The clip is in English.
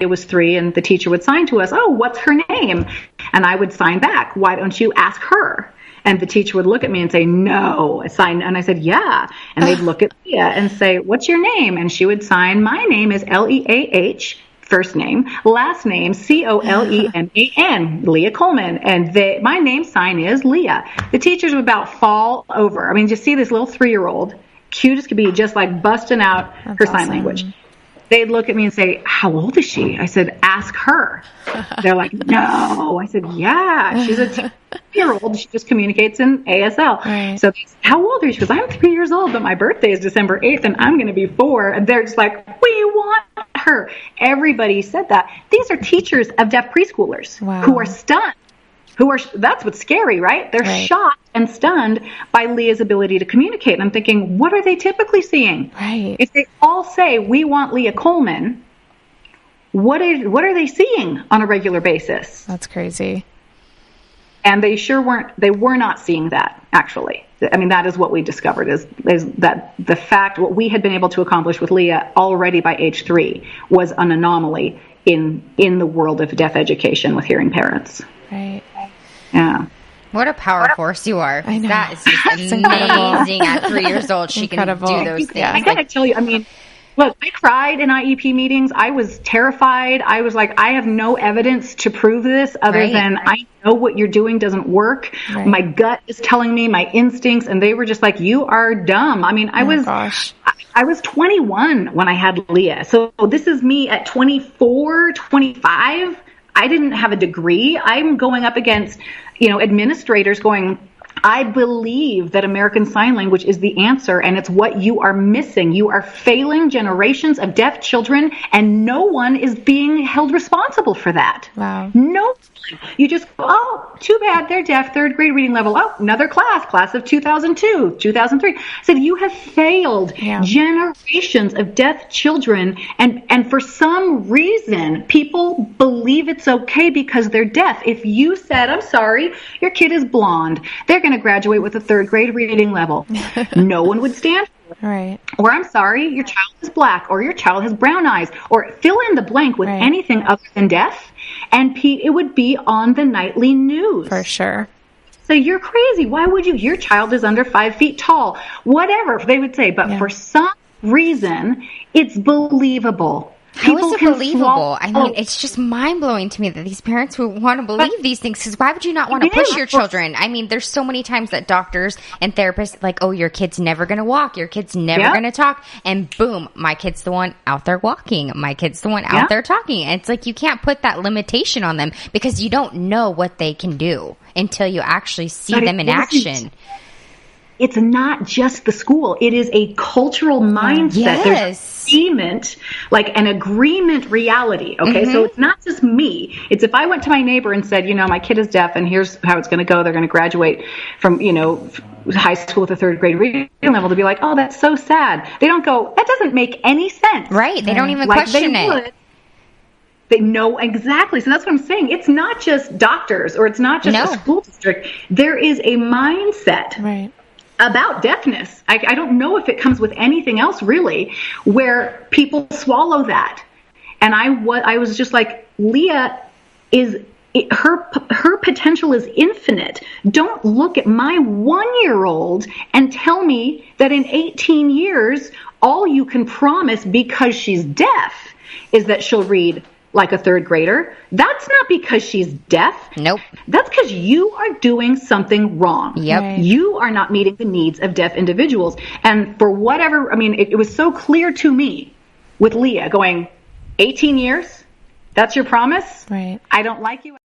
was 3 and the teacher would sign to us, oh, what's her name? And I would sign back, why don't you ask her? And the teacher would look at me and say, no. And I said, yeah. And they'd look at Leah and say, what's your name? And she would sign, my name is Leah, first name, last name, Coleman, Leah Coleman. And my name sign is Leah. The teachers would about fall over. I mean, just see this little 3-year-old, cute as could be, just like busting out her sign language. They'd look at me and say, how old is she? I said, ask her. They're like, no. I said, yeah, she's a 2-year-old. She just communicates in ASL. Right. So they said, how old are you? She goes, I'm 3 years old, but my birthday is December 8th and I'm going to be 4. And they're just like, we want her. Everybody said that. These are teachers of deaf preschoolers who are stunned. That's what's scary, right? They're shocked and stunned by Leah's ability to communicate. And I'm thinking, what are they typically seeing? Right. If they all say, we want Leah Coleman, what are they seeing on a regular basis? That's crazy. And they were not seeing that, actually. I mean, that is what we discovered is that the fact, what we had been able to accomplish with Leah already by age 3 was an anomaly in the world of deaf education with hearing parents. Right. Yeah. What a power force you are. I know. That is just amazing. At 3 years old, she can do those things. I gotta tell you, I mean, look, I cried in IEP meetings. I was terrified. I was like, I have no evidence to prove this other than I know what you're doing doesn't work. Right. My gut is telling me, my instincts, and they were just like, you are dumb. I mean, I was 21 when I had Leah. So this is me at 24, 25. I didn't have a degree. I'm going up against, administrators going, I believe that American Sign Language is the answer, and it's what you are missing. You are failing generations of deaf children, and no one is being held responsible for that. Wow. No one. You just, oh, too bad, they're deaf, 3rd grade reading level. Oh, another class of 2002, 2003. I said, you have failed generations of deaf children, and for some reason, people believe it's okay because they're deaf. If you said, I'm sorry, your kid is blonde, they're going to graduate with a 3rd grade reading level. No one would stand for it. Right. Or I'm sorry, your child is black, or your child has brown eyes, or fill in the blank with anything other than deaf, and it would be on the nightly news. For sure. So you're crazy. Why would you? Your child is under 5 feet tall. Whatever they would say. But for some reason, it's believable. How is it believable? I mean, it's just mind-blowing to me that these parents would want to believe these things, because why would you not want to push your children? I mean, there's so many times that doctors and therapists like, oh, your kid's never going to walk, your kid's never going to talk, and boom, my kid's the one out there walking, my kid's the one out there talking. And it's like you can't put that limitation on them because you don't know what they can do until you actually see them in action. It's not just the school. It is a cultural mindset. Yes. There's an agreement reality. Okay. So it's not just me. It's if I went to my neighbor and said, my kid is deaf and here's how it's going to go. They're going to graduate from, high school with a 3rd grade reading level, to be like, oh, that's so sad. They don't go, that doesn't make any sense. Right. They don't even question it. They know exactly. So that's what I'm saying. It's not just doctors or it's not just a school district. There is a mindset about deafness. I don't know if it comes with anything else really, where people swallow that. And I was just like, Leah her potential is infinite. Don't look at my 1-year-old and tell me that in 18 years, all you can promise because she's deaf is that she'll read like a 3rd grader. That's not because she's deaf. Nope. That's because you are doing something wrong. Yep. Right. You are not meeting the needs of deaf individuals. And for whatever, it was so clear to me with Leah going, 18 years? That's your promise? Right. I don't like you.